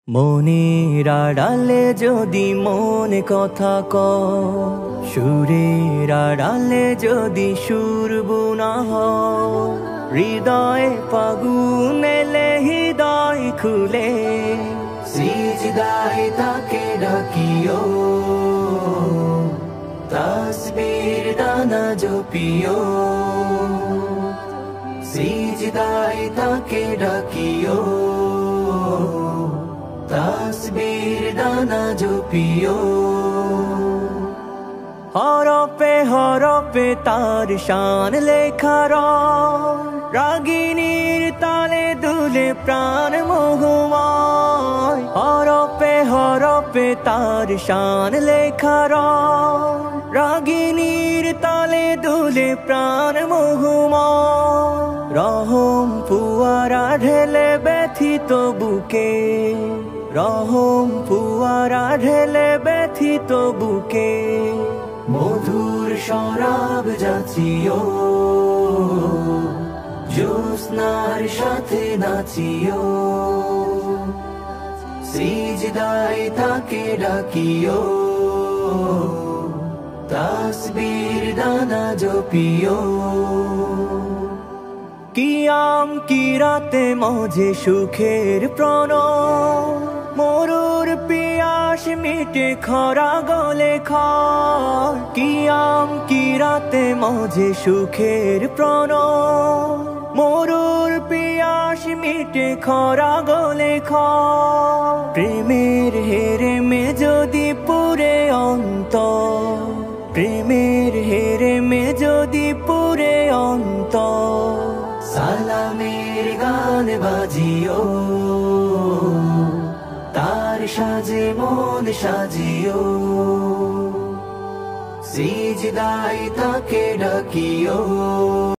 মনের আড়ালে যদি মনে কথা কয়, সুরের আড়ালে যদি সুর বোনা হয়, হৃদয়ে ফাগুন এলে হৃদয় খুলে সিজদায় তাকে ডাকিও, তাসবির দানা জপিও, সিজদায় তাকে ডাকিও, তাসবির দানা জপিও। হরফে হরফে তার শান লেখা রাগিনীর তালে দুলে প্রাণ মোহময়। হরফে হরফে তার শান লেখা রাগিনীর তালে দুলে প্রাণ মোহময়। রহম ফুয়ারা ঢেলে ব্যথিত বুকে, রহম ফুয়ারা ঢেলে ব্যথিত বুকে, মধুর শরাব যাচিও, জ্যোৎস্নার সাথে নাচিও, সিজদায় তাকে ডাকিও, তাসবির দানা জপিও। কিয়াম কিরাতে মজে সুখের প্রণয়, মরুর পিয়াস মিটে খরা গলে খায়। কিয়াম কিরাতে মজে সুখের প্রণয়, মরুর পিয়াস মিটে খরা গলে খায়। প্রেমের হেরেমে যদি পুরে অন্তর, প্রেমের হেরেমে যদি পুরে অন্তর, সালামের গান বাজিও, তার সাজে মন সাজিও, সিজদায় তাকে ডাকিও।